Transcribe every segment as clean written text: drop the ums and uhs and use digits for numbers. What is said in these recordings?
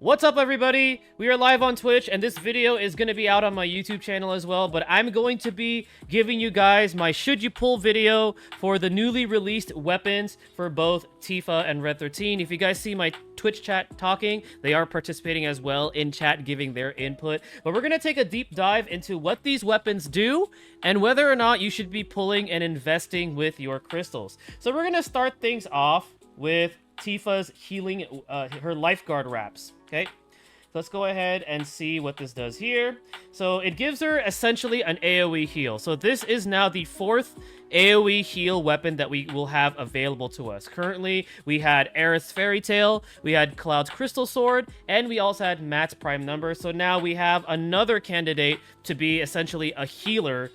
What's up, everybody? We are live on Twitch, and this video is going to be out on my YouTube channel as well, but I'm going to be giving you guys my should you pull video for the newly released weapons for both Tifa and Red 13. If you guys see my Twitch chat talking, they are participating as well in chat, giving their input. But we're going to take a deep dive into what these weapons do and whether or not you should be pulling and investing with your crystals. So we're going to start things off with Tifa's healing, her Lifeguard wraps. Okay, let's go ahead and see what this does here. So it gives her essentially an AoE heal. So this is now the fourth AoE heal weapon that we will have available to us. Currently, we had Aerith's Fairy Tail, we had Cloud's Crystal Sword, and we also had Matt's Prime Number. So now we have another candidate to be essentially a healer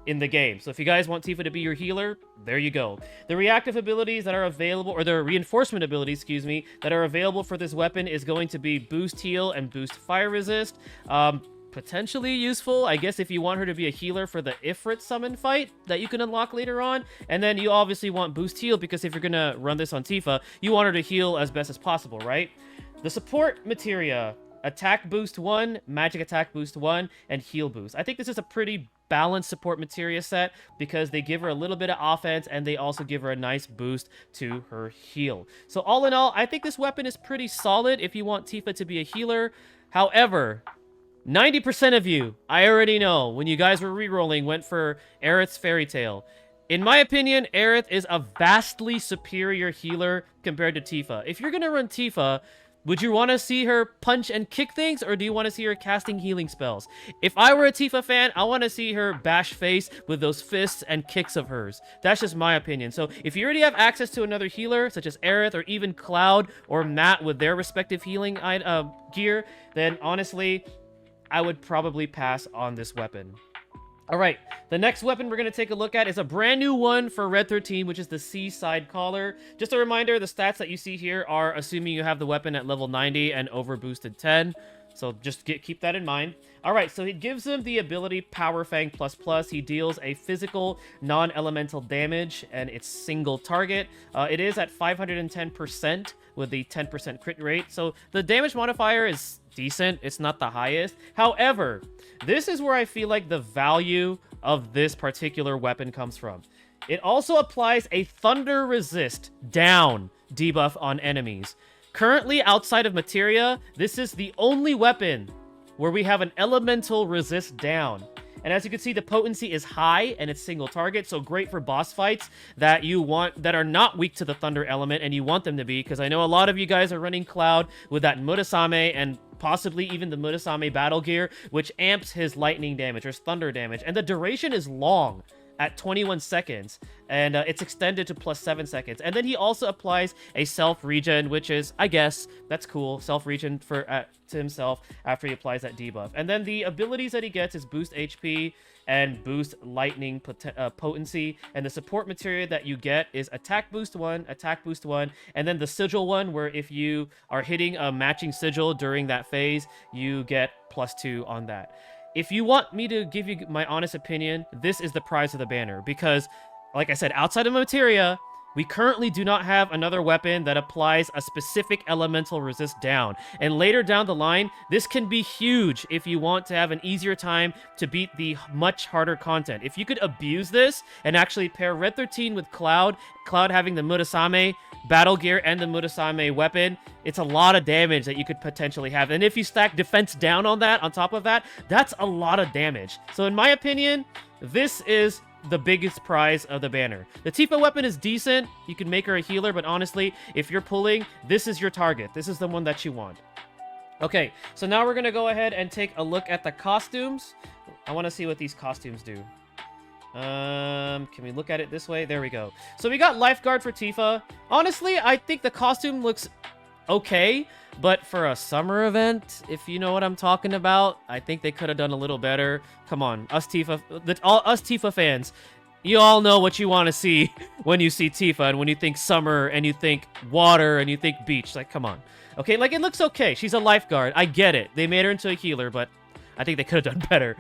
in the game. So if you guys want Tifa to be your healer, there you go. The reactive abilities that are available, or the reinforcement abilities, excuse me, that are available for this weapon is going to be Boost Heal and Boost Fire Resist. Potentially useful, I guess, if you want her to be a healer for the Ifrit summon fight that you can unlock later on. And then you obviously want Boost Heal because if you're gonna run this on Tifa, you want her to heal as best as possible, right? The support materia: Attack Boost 1, Magic Attack Boost 1, and Heal Boost. I think this is a pretty balanced support materia set because they give her a little bit of offense and they also give her a nice boost to her heal. So all in all, I think this weapon is pretty solid if you want Tifa to be a healer. However, 90% of you, I already know, when you guys were rerolling, went for Aerith's Fairy Tail. In my opinion, Aerith is a vastly superior healer compared to Tifa. If you're gonna run Tifa, would you want to see her punch and kick things, or do you want to see her casting healing spells? If I were a Tifa fan, I want to see her bash face with those fists and kicks of hers. That's just my opinion. So if you already have access to another healer, such as Aerith or even Cloud or Matt with their respective healing gear, then honestly, I would probably pass on this weapon. Alright, the next weapon we're going to take a look at is a brand new one for Red 13, which is the Seaside Collar. Just a reminder, the stats that you see here are assuming you have the weapon at level 90 and over boosted 10. So just keep that in mind. Alright, so he gives him the ability Power Fang++. He deals a physical, non-elemental damage, and it's single target. It is at 510% with the 10% crit rate. So the damage modifier is decent. It's not the highest. However, this is where I feel like the value of this particular weapon comes from. It also applies a Thunder Resist down debuff on enemies. Currently, outside of Materia, this is the only weapon where we have an elemental resist down. And as you can see, the potency is high and it's single target, so great for boss fights that you want, that are not weak to the thunder element, and you want them to be, because I know a lot of you guys are running Cloud with that Murasame and possibly even the Murasame battle gear, which amps his lightning damage or his thunder damage, and the duration is long at 21 seconds, and it's extended to +7 seconds. And then he also applies a self-regen, which is, I guess, that's cool. Self-regen for to himself after he applies that debuff. And then the abilities that he gets is boost HP and boost lightning potency. And the support materia that you get is attack boost 1, and then the sigil one, where if you are hitting a matching sigil during that phase, you get +2 on that. If you want me to give you my honest opinion, this is the prize of the banner. Because, like I said, outside of Materia, we currently do not have another weapon that applies a specific elemental resist down. And later down the line, this can be huge if you want to have an easier time to beat the much harder content. If you could abuse this and actually pair Red 13 with Cloud, Cloud having the Murasame battle gear and the Murasame weapon, it's a lot of damage that you could potentially have. And if you stack defense down on that, on top of that, that's a lot of damage. So in my opinion, this is the biggest prize of the banner. The Tifa weapon is decent. You can make her a healer, but honestly, if you're pulling, this is your target. This is the one that you want. Okay, so now we're going to go ahead and take a look at the costumes. I want to see what these costumes do. Can we look at it this way? There we go. So we got Lifeguard for Tifa. Honestly, I think the costume looks okay, but for a summer event, if you know what I'm talking about, I think they could have done a little better. Come on, us Tifa fans, you all know what you want to see when you see Tifa, and when you think summer, and you think water, and you think beach. Like, come on. Okay, like, it looks okay. She's a lifeguard. I get it. They made her into a healer, but I think they could have done better.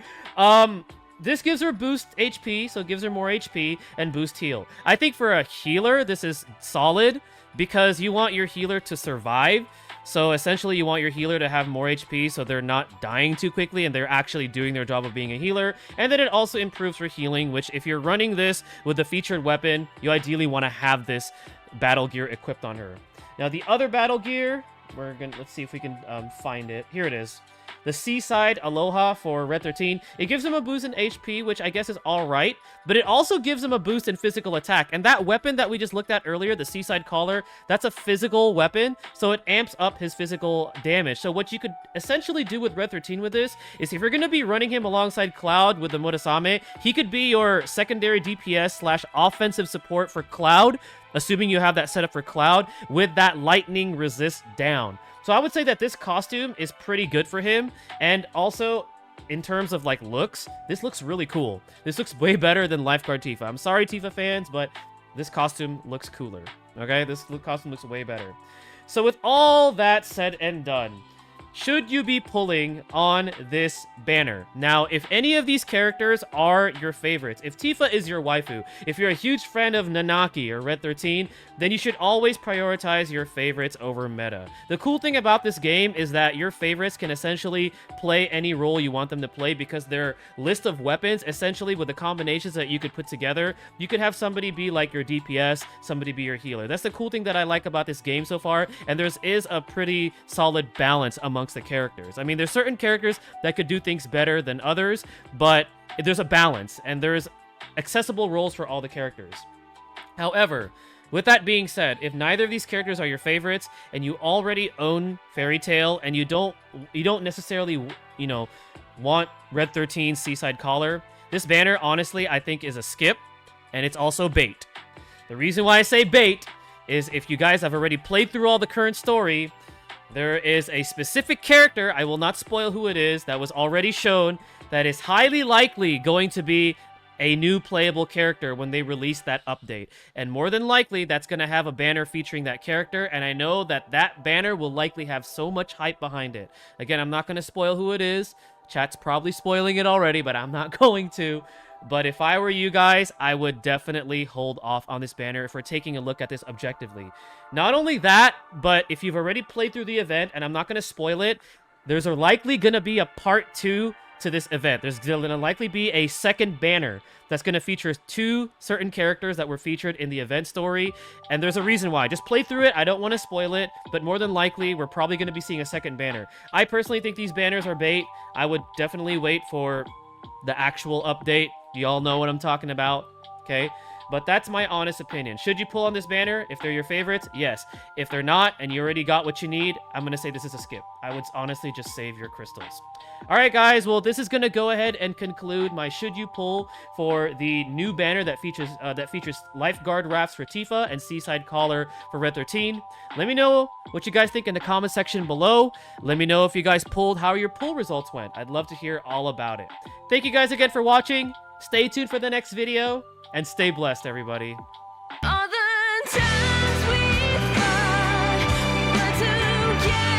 This gives her boost HP, so it gives her more HP, and boost heal. I think for a healer, this is solid, because you want your healer to survive. So essentially you want your healer to have more HP so they're not dying too quickly and they're actually doing their job of being a healer. And then it also improves for healing, which if you're running this with the featured weapon, you ideally want to have this battle gear equipped on her. Now the other battle gear, let's see if we can find it. Here it is. The Seaside Aloha for Red 13. It gives him a boost in HP, which I guess is alright, but it also gives him a boost in physical attack. And that weapon that we just looked at earlier, the Seaside Collar, that's a physical weapon, so it amps up his physical damage. So what you could essentially do with Red 13 with this is if you're going to be running him alongside Cloud with the Murasame, he could be your secondary DPS / offensive support for Cloud, assuming you have that set up for Cloud, with that lightning resist down. So I would say that this costume is pretty good for him, and also in terms of like looks, this looks really cool. This looks way better than Lifeguard Tifa. I'm sorry, Tifa fans, but this costume looks cooler. Okay, this costume looks way better. So with all that said and done, should you be pulling on this banner? Now, if any of these characters are your favorites, if Tifa is your waifu, if you're a huge fan of Nanaki or Red 13, then you should always prioritize your favorites over meta. The cool thing about this game is that your favorites can essentially play any role you want them to play because their list of weapons, essentially with the combinations that you could put together, you could have somebody be like your DPS, somebody be your healer. That's the cool thing that I like about this game so far, and there is a pretty solid balance amongst the characters. I mean, there's certain characters that could do things better than others, but there's a balance, and there's accessible roles for all the characters. However, with that being said, if neither of these characters are your favorites, and you already own Fairy Tail, and you don't necessarily, you know, want Red 13 Seaside Collar, this banner, honestly, I think is a skip, and it's also bait. The reason why I say bait is if you guys have already played through all the current story, there is a specific character, I will not spoil who it is, that was already shown, that is highly likely going to be a new playable character when they release that update. And more than likely, that's going to have a banner featuring that character, and I know that that banner will likely have so much hype behind it. Again, I'm not going to spoil who it is. Chat's probably spoiling it already, but I'm not going to. But if I were you guys, I would definitely hold off on this banner if we're taking a look at this objectively. Not only that, but if you've already played through the event, and I'm not going to spoil it, there's likely going to be a part 2 to this event. There's going to likely be a second banner that's going to feature 2 certain characters that were featured in the event story, and there's a reason why. Just play through it. I don't want to spoil it, but more than likely, we're probably going to be seeing a second banner. I personally think these banners are bait. I would definitely wait for the actual update. You all know what I'm talking about, okay? But that's my honest opinion. Should you pull on this banner if they're your favorites? Yes. If they're not and you already got what you need, I'm going to say this is a skip. I would honestly just save your crystals. All right, guys. Well, this is going to go ahead and conclude my should you pull for the new banner that features Lifeguard rafts for Tifa and Seaside Collar for Red 13. Let me know what you guys think in the comment section below. Let me know if you guys pulled, how your pull results went. I'd love to hear all about it. Thank you guys again for watching. Stay tuned for the next video, and stay blessed, everybody. All the times we fought, we were together.